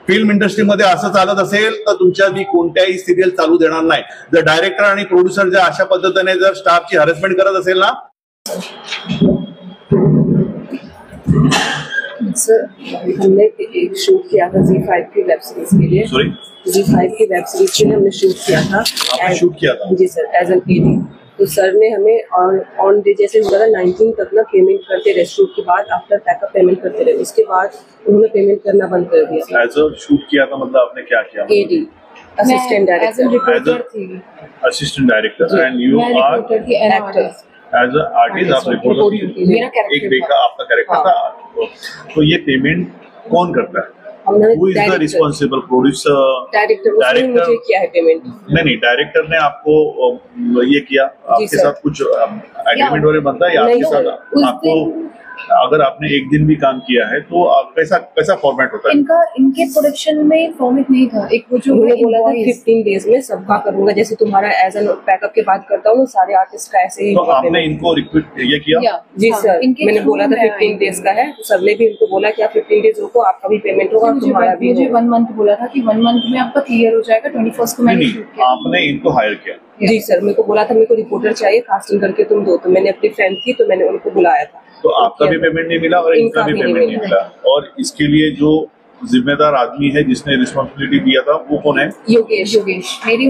Film इंडस्ट्रीमध्ये असं चालत असेल तर तुमच्या मी कोणत्याही सिरियल चालू देणार नाही. जर डायरेक्टर आणि प्रोड्युसर जर अशा पद्धतीने जर स्टाफची हॅरेसमेंट करत असेल ना. सर हमने एक शूट किया था Z5 की वेब सीरीज के लिए. सॉरी, Z5 की वेब सीरीज के लिए हमने शूट किया था. शूट किया था जी सर, एज एन एडी. तो सर ने हमें ऑन डे जैसे 19 तक ना पेमेंट करते रहे. शूट के बाद आफ्टर पैकअप पेमेंट करते रहे. उसके बाद उन्होंने पेमेंट करना बंद कर दिया. एज अ शूट किया था मतलब आपने क्या किया? AD, assistant director. Assistant director. And you are actor. As a artist आप रिपोर्टर. मेरा कैरेक्टर एक बेका आपका कैरेक्टर था. तो ये पेमेंट कौन करता है? Who is the responsible producer? Director मुझे किया है पेमेंट. नहीं, डायरेक्टर ने आपको ये किया, आपके साथ कुछ एग्रीमेंट वगैरह बनता है या आपके साथ आपको अगर आपने एक दिन भी काम किया है तो कैसा फॉर्मेट होता है? इनके प्रोडक्शन में फॉर्मेट नहीं था. एक वो जो बोला था 15 डेज में सबका करूंगा, जैसे तुम्हारा एज एन पैकअप के बाद करता हूँ सारे आर्टिस्ट का ऐसे ही. तो आपने इनको रिक्वेस्ट ये किया? जी सर, मैंने बोला था 15 डेज का है. सबने भी इनको बोला कि आप 15 डेज रुको, आपका भी पेमेंट होगा, तुम्हारा भी. मुझे 1 मंथ बोला था कि 1 मंथ में आपका क्लियर हो जाएगा. 21 को मैंने शूट किया. आपने इनको हायर किया? जी सर, मेरे को बोला था मेरे को रिपोर्टर चाहिए, कास्टिंग करके तुम दो. तो मैंने अपनी फ्रेंड थी तो मैंने उनको बुलाया था. तो आपका भी पेमेंट नहीं मिला और इनका भी पेमेंट नहीं मिला. और इसके लिए जो जिम्मेदार आदमी है जिसने रिस्पॉन्सिबिलिटी दिया था वो कौन है? योगेश. मेरी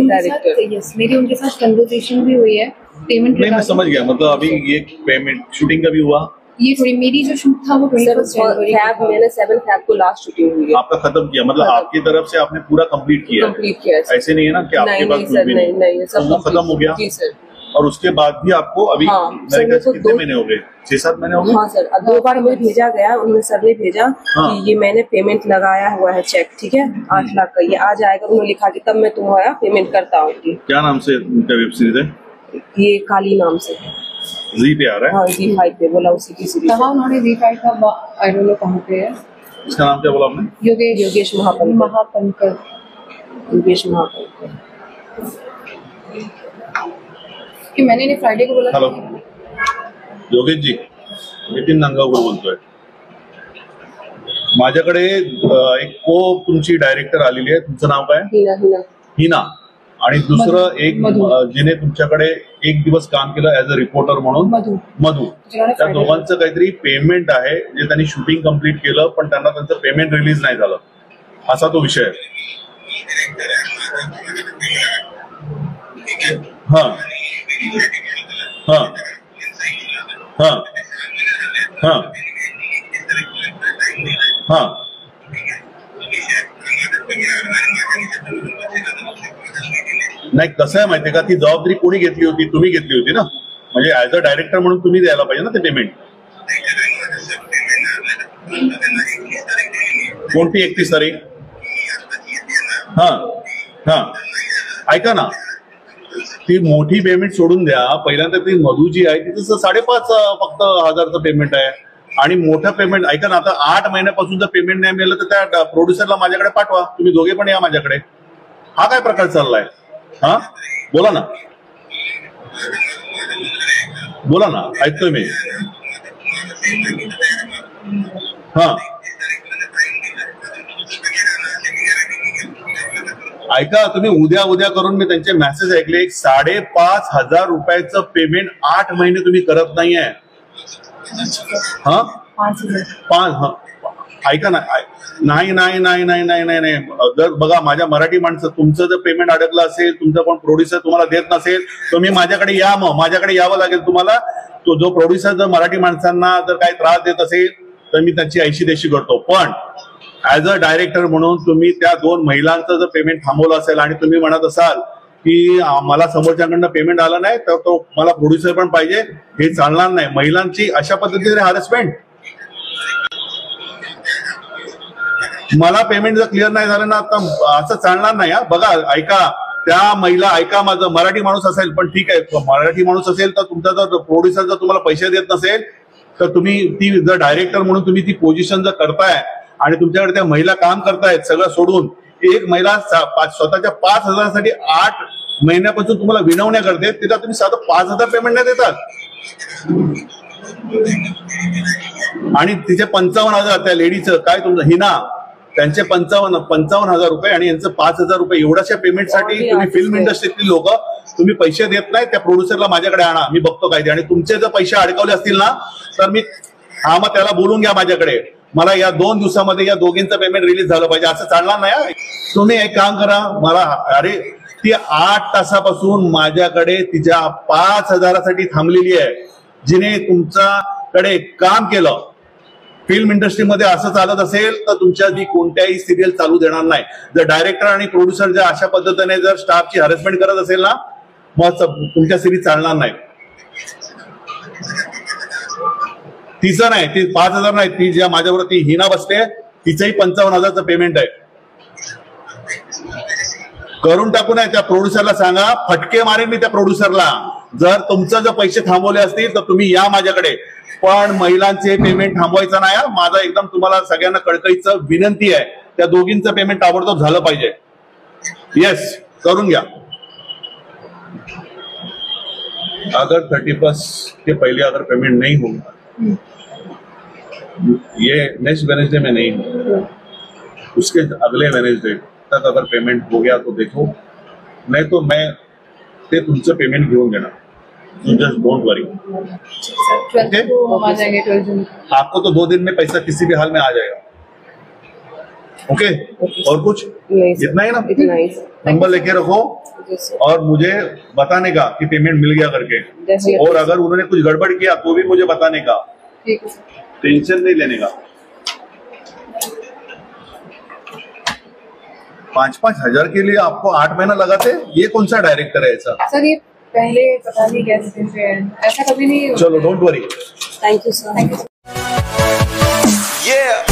उनके साथ कन्वर्सेशन भी हुई है. पेमेंट नहीं, मैं समझ गया. मतलब अभी ये पेमेंट शूटिंग का भी हुआ. ये थोड़ी मेरी जो शूट था वो 21 जनवरी मैंने 7 फैब को लास्ट शूटिंग हुई है. आपका खत्म किया मतलब आपकी तरफ से आपने पूरा कंप्लीट किया. ऐसे नहीं है ना कि आपके पास कुछ भी नहीं, सब खत्म हो गया. जी सर. और उसके बाद भी आपको अभी कितने महीने हो गए? 6-7 महीने हो गए. हाँ सर, 2 बार मुझे भेजा गया. उन्होंने सर ने भेजा कि ये मैंने पेमेंट लगाया हुआ है चेक, ठीक है 8 लाख का, ये आ जाएगा. उन्होंने लिखा कि तब मैं तुम्हारा पेमेंट करता हूँ. क्या नाम से उनका वेब सीरीज है? ये काली नाम से जी पे आ रहा है. हाँ Z5 पे बोला उसी की सीरीज. कहाँ उन्होंने Z5 का आई डोंट नो कहाँ पे है. इसका नाम क्या बोला आपने? योगेश महापंकर. योगेश महापंकर कि मैंने फ्राइडे को बोला. हॅलो योगेश जी, नितीन नांदगावकर बोलतोय. माझ्याकडे एक को तुमची डायरेक्टर आलेली आहे. तुमचं नाव काय? हिना. आणि दुसरं एक जिने तुमच्याकडे एक दिवस काम केलं ऍज अ रिपोर्टर म्हणून, मधु. त्या दोघांचं काहीतरी पेमेंट आहे जे त्यांनी शूटिंग कंप्लीट केलं पण त्यांना त्यांचं पेमेंट रिलीज नाही झालं, असा तो विषय आहे. हा हा हा हा हा नाही. कसं आहे माहितीये का, ती जबाबदारी कोणी घेतली होती? तुम्ही घेतली होती ना. म्हणजे ऍज अ डायरेक्टर म्हणून तुम्ही द्यायला पाहिजे ना ते पेमेंट. कोणती 31 तारीख? हा हा ऐका ना, ती मोठी पेमेंट सोडून द्या. पहिल्यांदा ती मधू जी आहे तिचं 5.5 फक्त हजारचं पेमेंट आहे. आणि मोठं पेमेंट ऐका ना, आता 8 महिन्यापासून जर पेमेंट नाही मिळालं तर त्या प्रोड्युसरला माझ्याकडे पाठवा. तुम्ही दोघे पण या माझ्याकडे. हा काय प्रकार चाललाय? हा बोला ना, बोला ना, ऐकतोय मी. हा ऐका, तुम्ही उद्या करून मी त्यांचे मेसेज ऐकले. 5,500 रुपयाचं पेमेंट 8 महिने तुम्ही करत नाहीये. हा 5,000. ऐका ना, नाही नाही नाही नाही नाही नाही नाही. जर बघा माझ्या मराठी माणसं, तुमचं जर पेमेंट अडकलं असेल, तुमचा कोण प्रोड्युसर तुम्हाला देत नसेल तर मी माझ्याकडे या. मग माझ्याकडे यावं लागेल तुम्हाला. तो जो प्रोड्युसर जर मराठी माणसांना जर काही त्रास देत असेल तर मी त्याची ऐशी करतो. पण ऍज अ डायरेक्टर म्हणून तुम्ही त्या 2 महिलांचं जर पेमेंट थांबवलं असेल आणि तुम्ही म्हणत असाल की मला समोरच्याकडनं पेमेंट आलं नाही तर तो मला प्रोड्युसर पण पाहिजे, हे चालणार नाही. महिलांची अशा पद्धतीने हॅरेसमेंट. मला पेमेंट जर क्लिअर नाही झालं ना तर असं चालणार नाही. बघा ऐका, त्या महिला, ऐका माझं, मराठी माणूस असेल पण ठीक आहे, मराठी माणूस असेल तर तुमचा जर प्रोड्युसर जर तुम्हाला पैसे देत नसेल तर तुम्ही ती जर डायरेक्टर म्हणून तुम्ही ती पोझिशन जर करताय आणि तुमच्याकडे त्या महिला काम करतायत सगळं सोडून, एक महिला स्वतःच्या 5,000साठी 8 महिन्यापासून तुम्हाला विनवण्या करते, तिला तुम्ही साधं 5,000 पेमेंट नाही देतात. आणि तिचे 55,000 त्या लेडीचं काय, तुमचं हिना त्यांचे 55,000 रुपये आणि यांचं 5,000 रुपये एवढ्याशा पेमेंटसाठी तुम्ही फिल्म इंडस्ट्रीतली लोक तुम्ही पैसे देत नाही, त्या प्रोड्युसरला माझ्याकडे आणा, मी बघतो काय ते. आणि तुमचे जर पैसे अडकवले असतील ना तर मी मग त्याला बोलून घ्या माझ्याकडे, मला या 2 दिवसामध्ये या दोघींचं पेमेंट रिलीज झालं पाहिजे. असं चालणार नाही. तुम्ही एक काम करा, मला अरे ती 8 तासापासून माझ्याकडे तिच्या 5,000साठी थांबलेली आहे, जिने तुमच्याकडे काम केलं. फिल्म इंडस्ट्रीमध्ये असं चालत असेल तर तुमच्या ती कोणत्याही सिरियल चालू देणार नाही. जर डायरेक्टर आणि प्रोड्युसर जर अशा पद्धतीने जर स्टाफची हॅरेसमेंट करत असेल ना मग तुमच्या सिरीज चालणार नाही. तिचं नाही, ती 5,000 नाही, ती ज्या माझ्याबरोबर ती हिना बसते तिचंही 55,000चं पेमेंट आहे. करून टाकू नये. त्या प्रोड्युसरला सांगा, फटके मारेन मी त्या प्रोड्युसरला. जर तुमचं जर पैसे थांबवले असतील तर तुम्ही या माझ्याकडे, पण महिलांचे पेमेंट थांबवायचं नाही. माझा एकदम तुम्हाला सगळ्यांना कळकळीचं विनंती आहे, त्या दोघींचं पेमेंट ताबडतोब झालं पाहिजे. येस, करून घ्या. अगर 31 के पहले अगर पेमेंट नहीं होगा, ये नेक्स्ट वेडनेसडे में नहीं होगा, उसके अगले वेडनेसडे तक अगर पेमेंट हो गया तो देखो, नहीं तो मैं ते तुमचं पेमेंट घेऊन घेणार. जस्ट डोंट वरी. आपको तो 2 दिन में पैसा किसी भी हाल में आ जाएगा. ओके और कुछ इतना ही ना. नंबर लेके रखो और मुझे बताने का कि पेमेंट मिल गया करके. और अगर उन्होंने कुछ गड़बड़ किया तो भी मुझे बताने का. टेंशन नहीं लेने का. 5-5 हजार के लिए आपको 8 महीना लगाते. ये कौन सा डायरेक्टर है ऐसा? सर ये पहले पता नहीं कैसे ऐसा कभी नहीं. चलो don't worry. Thank you sir. Yeah.